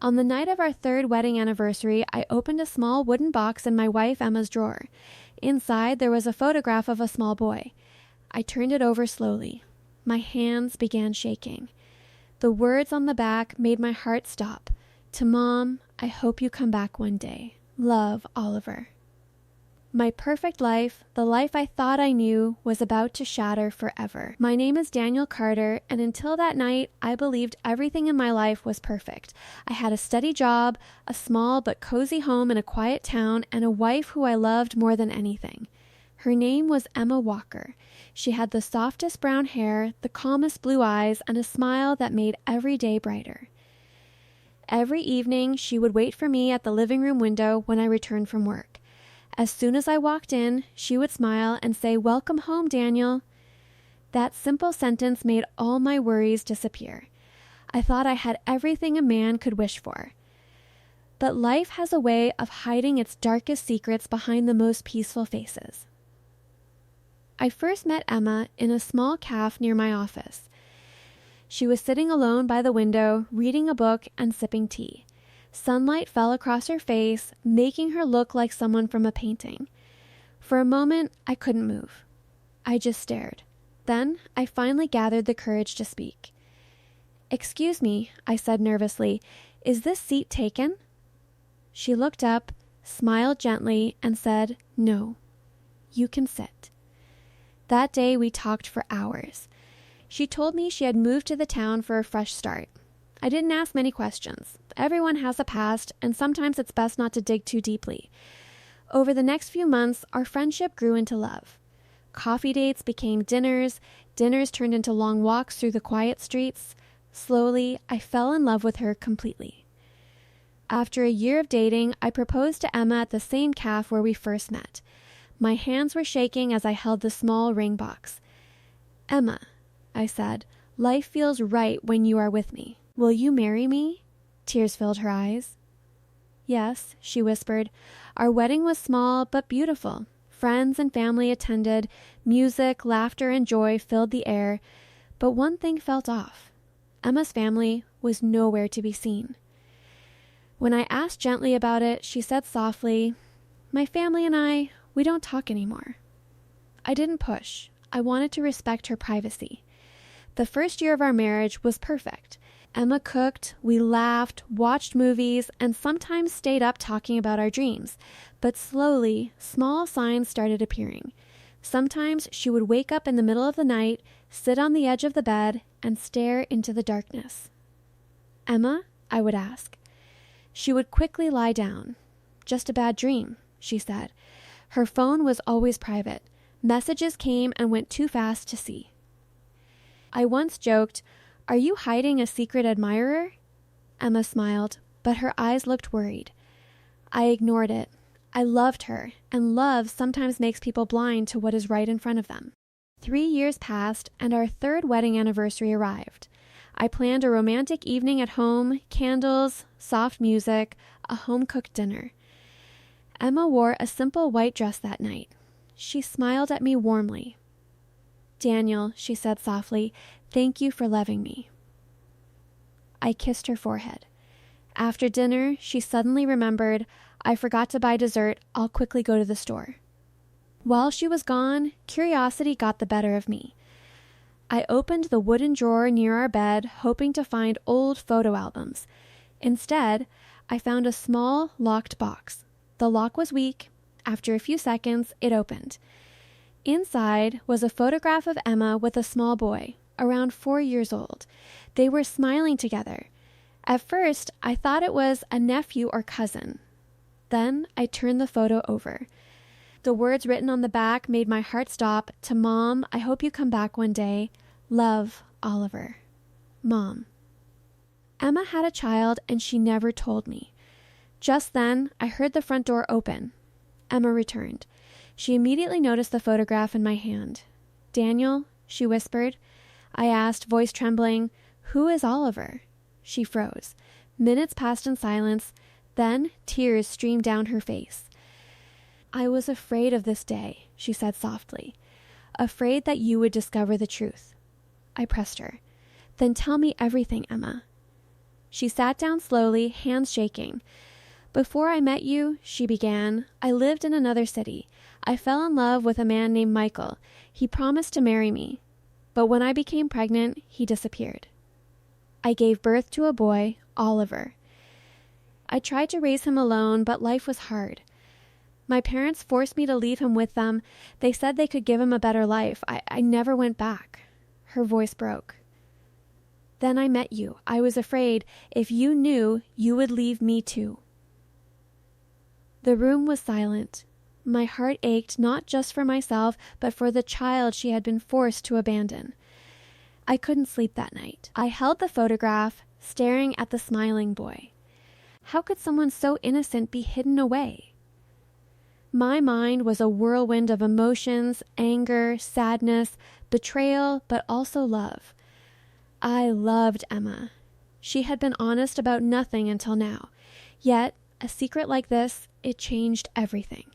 On the night of our third wedding anniversary, I opened a small wooden box in my wife Emma's drawer. Inside, there was a photograph of a small boy. I turned it over slowly. My hands began shaking. The words on the back made my heart stop. To Mom, I hope you come back one day. Love, Oliver. My perfect life, the life I thought I knew, was about to shatter forever. My name is Daniel Carter, and until that night, I believed everything in my life was perfect. I had a steady job, a small but cozy home in a quiet town, and a wife who I loved more than anything. Her name was Emma Walker. She had the softest brown hair, the calmest blue eyes, and a smile that made every day brighter. Every evening, she would wait for me at the living room window when I returned from work. As soon as I walked in, she would smile and say, "Welcome home, Daniel." That simple sentence made all my worries disappear. I thought I had everything a man could wish for. But life has a way of hiding its darkest secrets behind the most peaceful faces. I first met Emma in a small cafe near my office. She was sitting alone by the window, reading a book and sipping tea. Sunlight fell across her face, making her look like someone from a painting. For a moment, I couldn't move. I just stared. Then I finally gathered the courage to speak. "Excuse me," I said nervously, "is this seat taken?" She looked up, smiled gently, and said, "No, you can sit." That day we talked for hours. She told me she had moved to the town for a fresh start. I didn't ask many questions. Everyone has a past, and sometimes it's best not to dig too deeply. Over the next few months, our friendship grew into love. Coffee dates became dinners, dinners turned into long walks through the quiet streets. Slowly, I fell in love with her completely. After a year of dating, I proposed to Emma at the same cafe where we first met. My hands were shaking as I held the small ring box. "Emma," I said, "life feels right when you are with me. Will you marry me?" Tears filled her eyes. "Yes," she whispered. Our wedding was small but beautiful. Friends and family attended. Music, laughter, and joy filled the air. But one thing felt off. Emma's family was nowhere to be seen. When I asked gently about it, she said softly, "My family and I, we don't talk anymore." I didn't push. I wanted to respect her privacy. The first year of our marriage was perfect. Emma cooked, we laughed, watched movies, and sometimes stayed up talking about our dreams. But slowly, small signs started appearing. Sometimes she would wake up in the middle of the night, sit on the edge of the bed, and stare into the darkness. "Emma?" I would ask. She would quickly lie down. "Just a bad dream," she said. Her phone was always private. Messages came and went too fast to see. I once joked, "Are you hiding a secret admirer?" Emma smiled, but her eyes looked worried. I ignored it. I loved her, and love sometimes makes people blind to what is right in front of them. 3 years passed, and our third wedding anniversary arrived. I planned a romantic evening at home, candles, soft music, a home-cooked dinner. Emma wore a simple white dress that night. She smiled at me warmly. "Daniel," she said softly, "thank you for loving me." I kissed her forehead. After dinner, she suddenly remembered, "I forgot to buy dessert. I'll quickly go to the store." While she was gone, curiosity got the better of me. I opened the wooden drawer near our bed, hoping to find old photo albums. Instead, I found a small, locked box. The lock was weak. After a few seconds, it opened. Inside was a photograph of Emma with a small boy, around 4 years old. They were smiling together. At first, I thought it was a nephew or cousin. Then I turned the photo over. The words written on the back made my heart stop. To Mom, I hope you come back one day. Love, Oliver. Mom. Emma had a child and she never told me. Just then, I heard the front door open. Emma returned. She immediately noticed the photograph in my hand. "Daniel," she whispered. I asked, voice trembling, "Who is Oliver?" She froze. Minutes passed in silence. Then tears streamed down her face. "I was afraid of this day," she said softly. "Afraid that you would discover the truth." I pressed her. "Then tell me everything, Emma." She sat down slowly, hands shaking. "Before I met you," she began, "I lived in another city. I fell in love with a man named Michael. He promised to marry me. But when I became pregnant, he disappeared. I gave birth to a boy, Oliver. I tried to raise him alone, but life was hard. My parents forced me to leave him with them. They said they could give him a better life. I never went back." Her voice broke. "Then I met you. I was afraid if you knew, you would leave me too." The room was silent. My heart ached not just for myself, but for the child she had been forced to abandon. I couldn't sleep that night. I held the photograph, staring at the smiling boy. How could someone so innocent be hidden away? My mind was a whirlwind of emotions, anger, sadness, betrayal, but also love. I loved Emma. She had been honest about nothing until now. Yet, a secret like this, it changed everything.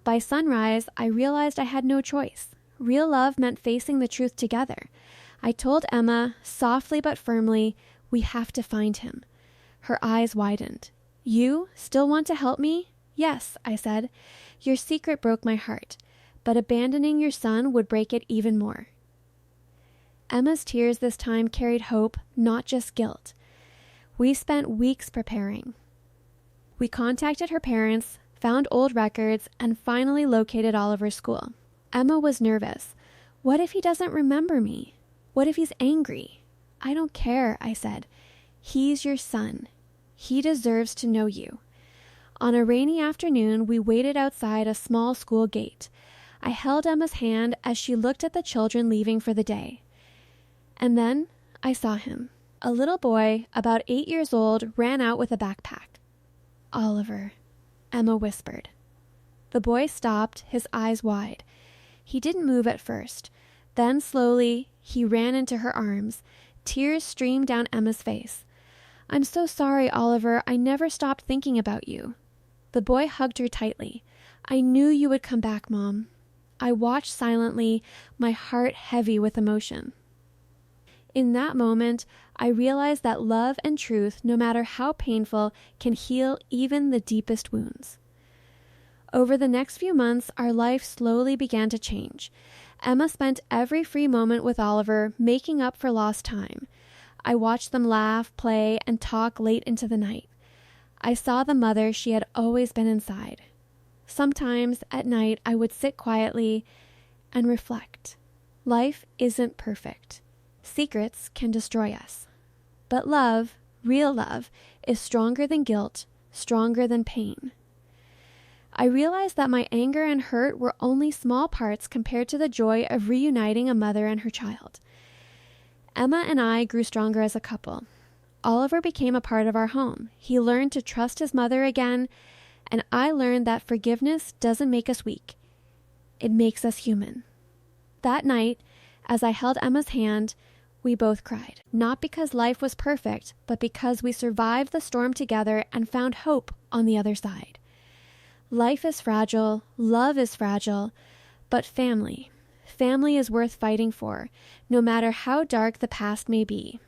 By sunrise, I realized I had no choice. Real love meant facing the truth together. I told Emma, softly but firmly, "We have to find him." Her eyes widened. "You still want to help me?" "Yes," I said. "Your secret broke my heart, but abandoning your son would break it even more." Emma's tears this time carried hope, not just guilt. We spent weeks preparing. We contacted her parents, found old records, and finally located Oliver's school. Emma was nervous. What if he doesn't remember me? What if he's angry? "I don't care," I said. "He's your son. He deserves to know you." On a rainy afternoon, we waited outside a small school gate. I held Emma's hand as she looked at the children leaving for the day. And then I saw him. A little boy, about 8 years old, ran out with a backpack. "Oliver," Emma whispered. The boy stopped, his eyes wide. He didn't move at first. Then slowly, he ran into her arms. Tears streamed down Emma's face. "I'm so sorry, Oliver. I never stopped thinking about you." The boy hugged her tightly. "I knew you would come back, Mom." I watched silently, my heart heavy with emotion. In that moment, I realized that love and truth, no matter how painful, can heal even the deepest wounds. Over the next few months, our life slowly began to change. Emma spent every free moment with Oliver, making up for lost time. I watched them laugh, play, and talk late into the night. I saw the mother she had always been inside. Sometimes, at night, I would sit quietly and reflect. Life isn't perfect. Secrets can destroy us. But love, real love, is stronger than guilt, stronger than pain. I realized that my anger and hurt were only small parts compared to the joy of reuniting a mother and her child. Emma and I grew stronger as a couple. Oliver became a part of our home. He learned to trust his mother again, and I learned that forgiveness doesn't make us weak. It makes us human. That night, as I held Emma's hand, we both cried. Not because life was perfect, but because we survived the storm together and found hope on the other side. Life is fragile, love is fragile, but family is worth fighting for, no matter how dark the past may be.